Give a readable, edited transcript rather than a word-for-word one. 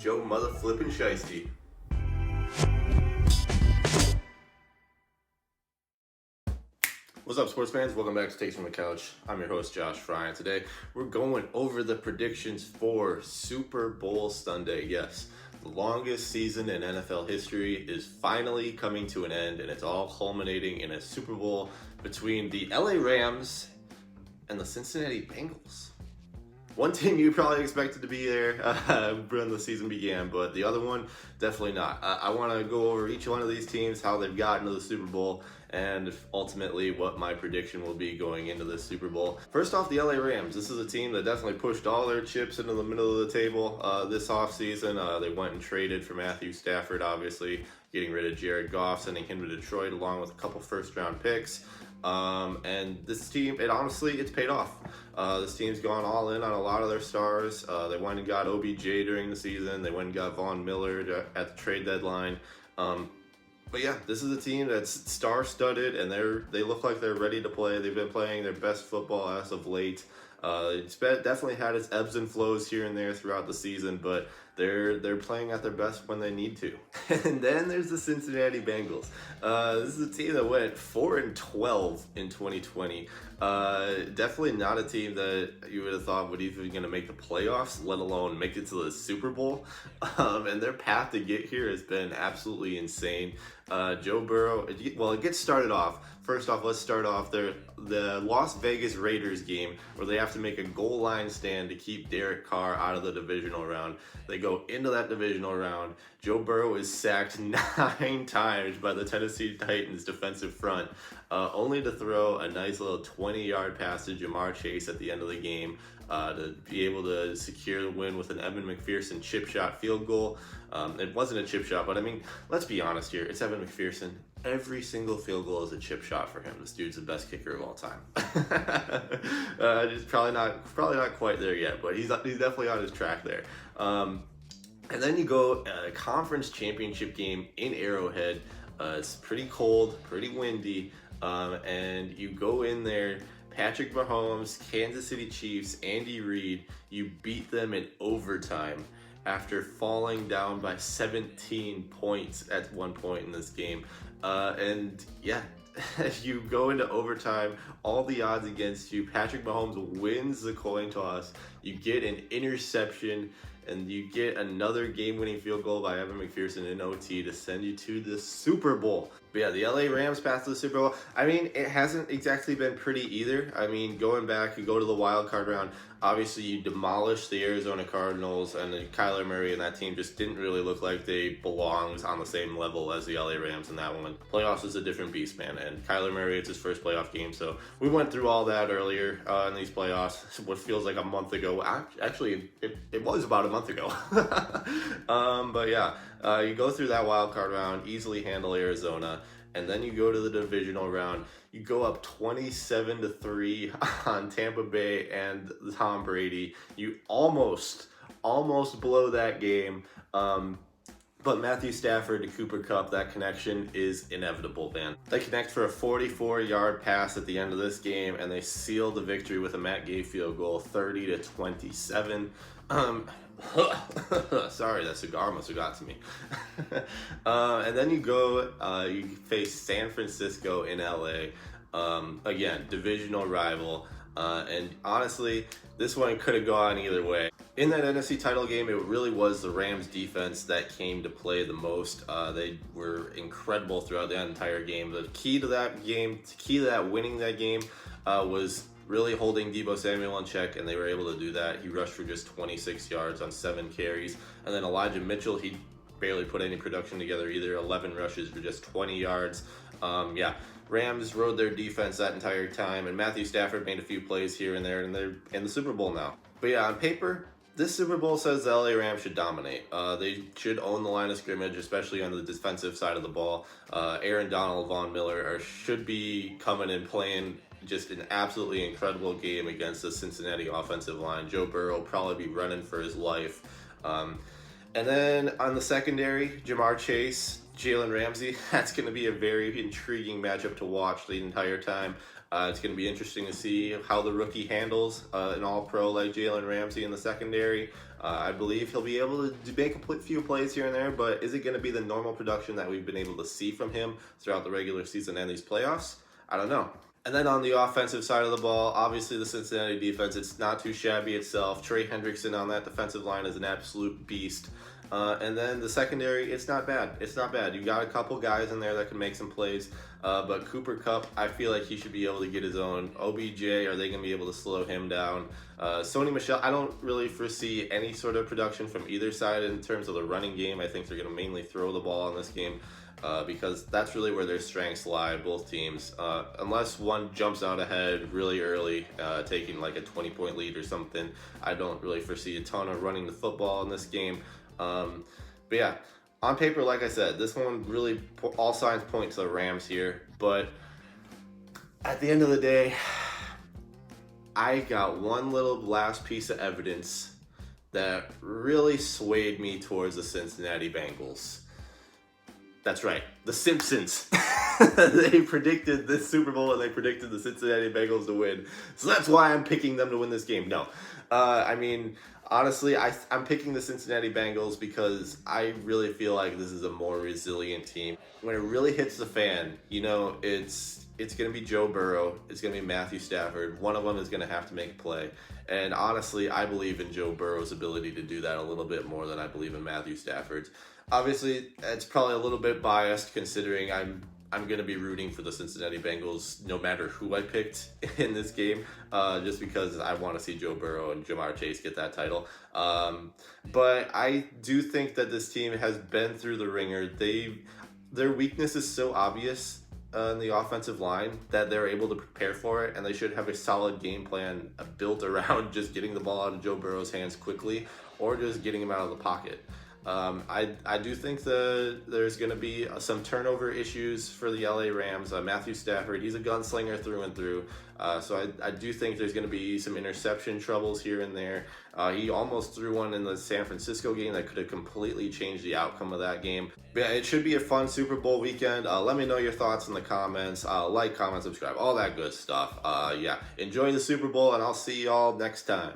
Joe Mother Flippin' Shiesty. What's up, sports fans? Welcome back to Takes from the Couch. I'm your host, Josh Fry, and today we're going over the predictions for Super Bowl Sunday. Yes, the longest season in NFL history is finally coming to an end, and it's all culminating in a Super Bowl between the LA Rams and the Cincinnati Bengals. One team you probably expected to be there when the season began, but the other one, definitely not. I want to go over each one of these teams, how they've gotten to the Super Bowl, and ultimately what my prediction will be going into this Super Bowl. First off, the LA Rams. This is a team that definitely pushed all their chips into the middle of the table this offseason. They went and traded for Matthew Stafford, obviously, getting rid of Jared Goff, sending him to Detroit along with a couple first-round picks. And this team, it's paid off. This team's gone all in on a lot of their stars. They went and got OBJ during the season. They went and got Von Miller at the trade deadline. But yeah, this is a team that's star-studded, and they look like they're ready to play. They've been playing their best football as of late. It's definitely had its ebbs and flows here and there throughout the season, but they're playing at their best when they need to. And then there's the Cincinnati Bengals. This is a team that went 4-12 in 2020. Definitely not a team that you would have thought would even going to make the playoffs, let alone make it to the Super Bowl. And their path to get here has been absolutely insane. Joe Burrow, it gets started off. First off, let's start off the Las Vegas Raiders game where they have to make a goal line stand to keep Derek Carr out of the divisional round. They go into that divisional round. Joe Burrow is sacked 9 times by the Tennessee Titans defensive front, only to throw a nice little 20-yard pass to Jamar Chase at the end of the game to be able to secure the win with an Evan McPherson chip shot field goal. It wasn't a chip shot, but I mean, let's be honest here. It's Evan McPherson. Every single field goal is a chip shot for him. This dude's the best kicker of all time. Just probably not quite there yet, but he's definitely on his track there. And then you go a conference championship game in Arrowhead. It's pretty cold, pretty windy, and you go in there. Patrick Mahomes, Kansas City Chiefs, Andy Reid, you beat them in overtime after falling down by 17 points at one point in this game. And yeah, you go into overtime, all the odds against you. Patrick Mahomes wins the coin toss. You get an interception, and you get another game-winning field goal by Evan McPherson in OT to send you to the Super Bowl. But yeah, the LA Rams path to the Super Bowl, I mean, it hasn't exactly been pretty either. I mean, going back, you go to the wild card round, obviously you demolish the Arizona Cardinals, and Kyler Murray and that team just didn't really look like they belonged on the same level as the LA Rams in that one. Playoffs is a different beast, man, and Kyler Murray, it's his first playoff game, so we went through all that earlier in these playoffs, what feels like a month ago. Actually, it was about a month ago. But yeah, you go through that wild card round, easily handle Arizona, and then you go to the divisional round. You go up 27-3 on Tampa Bay and Tom Brady. You almost blow that game. But Matthew Stafford to Cooper Kupp, that connection is inevitable, man. They connect for a 44-yard pass at the end of this game, and they seal the victory with a Matt Gay field goal, 30-27. Sorry, that cigar must have got to me. And then you face San Francisco in LA. Again, divisional rival. And honestly, this one could have gone either way. In that NFC title game, it really was the Rams defense that came to play the most. They were incredible throughout the entire game. The key to winning that game was really holding Deebo Samuel in check, and they were able to do that. He rushed for just 26 yards on 7 carries. And then Elijah Mitchell, he barely put any production together either. 11 rushes for just 20 yards. Rams rode their defense that entire time, and Matthew Stafford made a few plays here and there, and they're in the Super Bowl now. But yeah, on paper, this Super Bowl says the LA Rams should dominate. They should own the line of scrimmage, especially on the defensive side of the ball. Aaron Donald, Von Miller should be coming and playing just an absolutely incredible game against the Cincinnati offensive line. Joe Burrow will probably be running for his life. And then on the secondary, Jamar Chase, Jalen Ramsey. That's going to be a very intriguing matchup to watch the entire time. It's going to be interesting to see how the rookie handles an all-pro like Jalen Ramsey in the secondary. I believe he'll be able to make a few plays here and there, but is it going to be the normal production that we've been able to see from him throughout the regular season and these playoffs? I don't know. And then on the offensive side of the ball, obviously the Cincinnati defense, it's not too shabby itself. Trey Hendrickson on that defensive line is an absolute beast. And then the secondary, it's not bad. It's not bad. You got a couple guys in there that can make some plays. But Cooper Kupp, I feel like he should be able to get his own. OBJ, are they going to be able to slow him down? Sony Michel, I don't really foresee any sort of production from either side in terms of the running game. I think they're going to mainly throw the ball in this game. Because that's really where their strengths lie, both teams. Unless one jumps out ahead really early, taking like a 20-point lead or something, I don't really foresee a ton of running the football in this game. But yeah, on paper, like I said, this one really, all signs point to the Rams here. But at the end of the day, I got one little last piece of evidence that really swayed me towards the Cincinnati Bengals. That's right, the Simpsons. They predicted this Super Bowl and they predicted the Cincinnati Bengals to win. So that's why I'm picking them to win this game. No, I mean, honestly, I'm picking the Cincinnati Bengals because I really feel like this is a more resilient team. When it really hits the fan, you know, it's going to be Joe Burrow. It's going to be Matthew Stafford. One of them is going to have to make a play. And honestly, I believe in Joe Burrow's ability to do that a little bit more than I believe in Matthew Stafford's. Obviously, it's probably a little bit biased considering I'm going to be rooting for the Cincinnati Bengals no matter who I picked in this game, just because I want to see Joe Burrow and Jamar Chase get that title. But I do think that this team has been through the ringer. Their weakness is so obvious in the offensive line that they're able to prepare for it, and they should have a solid game plan built around just getting the ball out of Joe Burrow's hands quickly or just getting him out of the pocket. I do think that there's going to be some turnover issues for the LA Rams. Matthew Stafford, he's a gunslinger through and through. So I do think there's going to be some interception troubles here and there. He almost threw one in the San Francisco game that could have completely changed the outcome of that game. But yeah, it should be a fun Super Bowl weekend. Let me know your thoughts in the comments. Like, comment, subscribe, all that good stuff. Yeah, enjoy the Super Bowl, and I'll see y'all next time.